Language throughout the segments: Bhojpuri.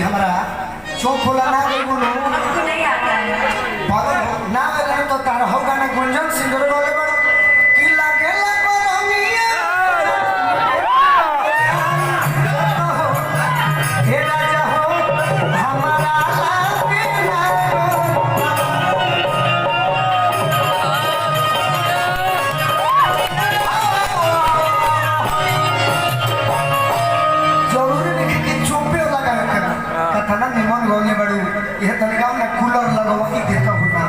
हमारा चौक खोला ना गई बोलो हमको नहीं आता है। ना गए तो तार हो गाना गुंजन सिंगर बोले बड़ो कि लागे लगो रमिया हे राजा हो हमारा लागे जरूरी नहीं कि चुप्पे लगा कर कथना निमन गोले बड़ू यह तरीका में कूलर लगवा देता हुआ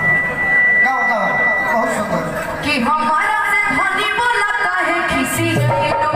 गाओ गाओ बहुत सुंदर कि हमारा से धनी बोला काहे किसी के तो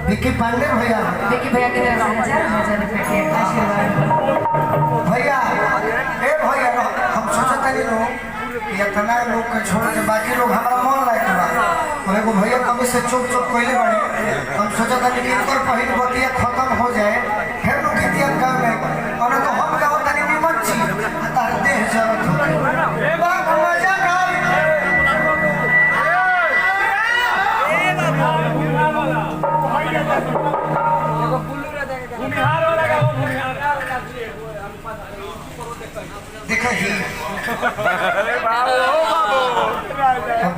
विक्की पांडे भैया देखिए भैया की तरफ से हजार रुपए के आशीर्वाद भैया ए भैया हम सोचा था कि इतना लोग के छोड़ के बाकी लोग हमारा मन लायक बा और एगो भैया कभी से चुप चुप कोइले बाड़े हम सोचा था कि इनकर पहिल बतिया खत्म हो जाए फिर लोग गीतिया गाँव में और तो हम गाँव तनी निमन छी तार देह जरूरत हो ए बाप मजा देखा ही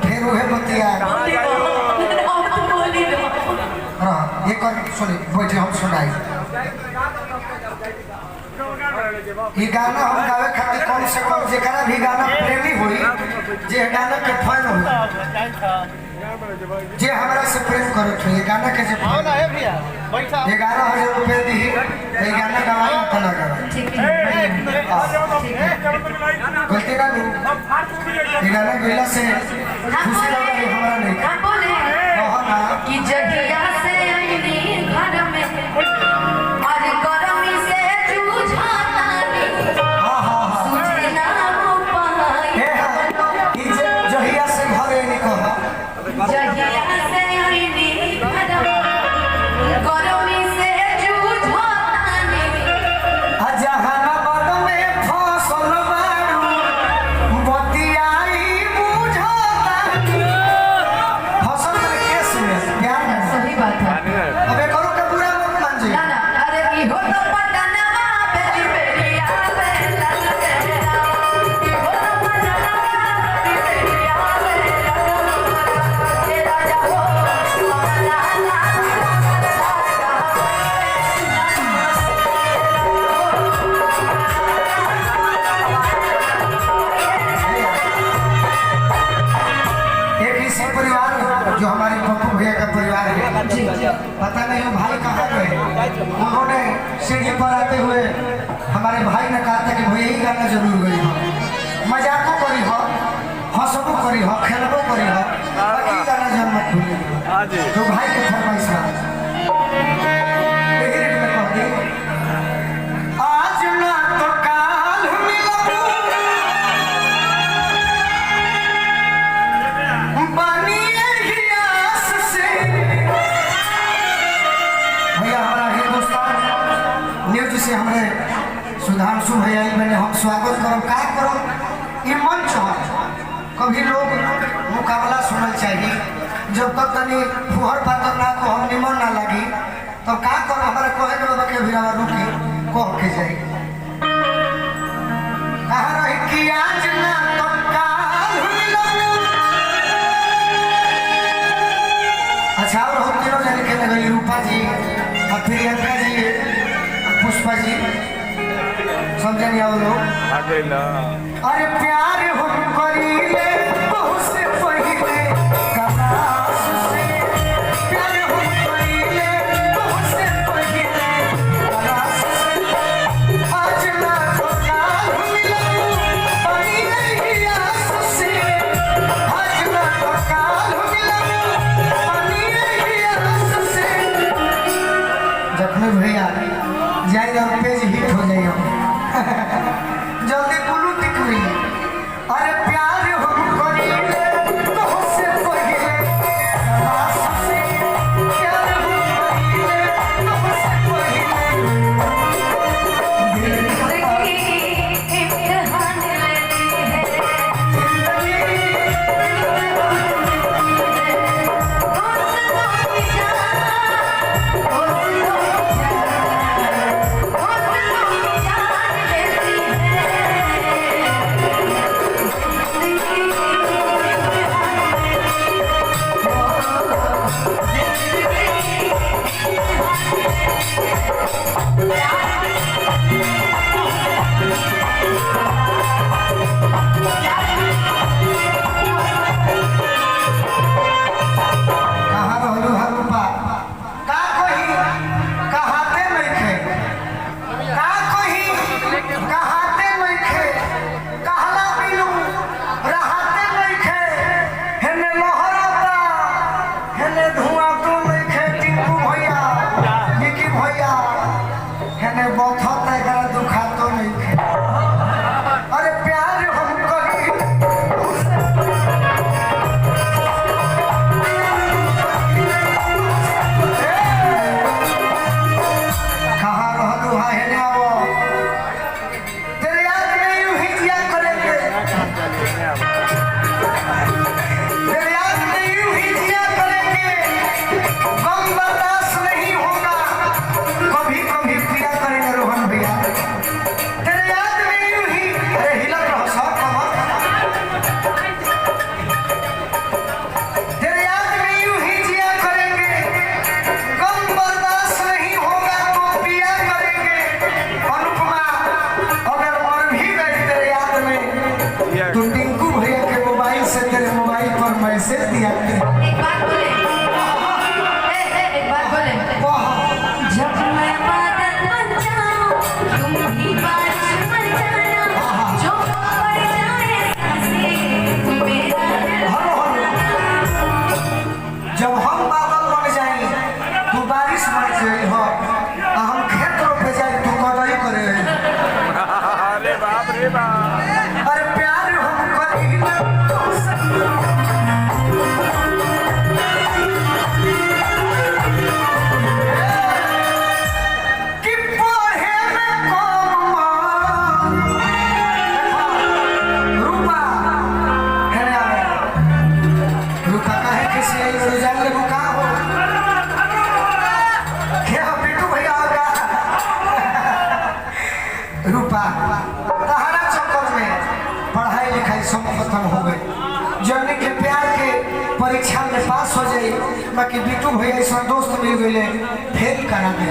फिर वह बतिया ये कर सुनी बैठे हम सुनाई ये गाना हम गावे खातिर कम से कम जेकरा भी गाना प्रेमी हुई जे गाना के फैन हुई जे हमारा से प्रेम करत हुई गाना के जे ना है भैया बैठा 11,000 रुपए दी ये गाना गवाई तना गावा ठीक है गलती ना दू ये गाना गइला से खुशी लगा हमारा नहीं हम बोले कि जगिया से आईनी घर में और गरमी से जूझाना नहीं सूझे ना हो पाए जहिया से घरे निकल जगिया से आईनी घर में गरमी से जूझाना नहीं जहानाबाद में फसल बारू बतियाई बुझाता फसल के केस में प्यार में सही बात है अबे करो के पूरा मत मान जी ना ना अरे ई हो तो पटनवा बेली बेली आवे लगे ना ई हो तो पटनवा बेली बेली आवे लगे ना राजा हो ला ला एक इसी परिवार जो हमारे पप्पू भैया का परिवार है जी पता नहीं वो भाई कहाँ गए उन्होंने सीढ़ी पर आते हुए हमारे भाई ने कहा था कि भैया ही गाना जरूर गई हो मजाको करी हो हंसबो करी हो खेलबो करी हो बाकी गाना जरूर मत भूलिए तो भाई के फरमाइश आज ना तो काल मिलबू बनिए हियास से भैया हमारा हिंदुस्तान न्यूज से हमारे सुधांशु भैया मैंने हम स्वागत करो का करो ये मंच है कभी लोग मुकाबला सुनल चाहिए जब तक तनी फुहर पातर ना को हम निमन ना लगी तो का करो हमारा कहे के बाबा के भिरावा रुकी कह के जाए कहा रही कि आज ना तो काल मिलबू अच्छा और हम तीनों जन के लगे रूपा जी और प्रियंका जी पुष्पा जी समझे आप लोग अरे प्यार हम करीले बहुत से पहले कलाश से प्यार हम करीले बहुत से पहले कलाश से आज ना तो काल मिला मैसेज दिया एक बात बोले एक बात बोले जब मैं बादल बन जाऊं तुम भी बारिश बन जाना जो पड़ जाए सांसें मेरा दिल जब हम बादल बन जाए तू बारिश बन जाए हो हम खेत रोपे जाए तू कटाई करे अरे बाप रे बाप अरे प्यार हम करीना कि पढ़े में कौन रूपा है रुका काहे किसी आई रुझान ले रुका हो क्या बिट्टू भैया होगा रूपा तहरा चक्कर में पढ़ाई लिखाई सब खत्म हो गई जर्नी के प्यार के परीक्षा में पास हो जाई बाकी बिट्टू भैया ऐसा दोस्त मिल गए फेल करा दे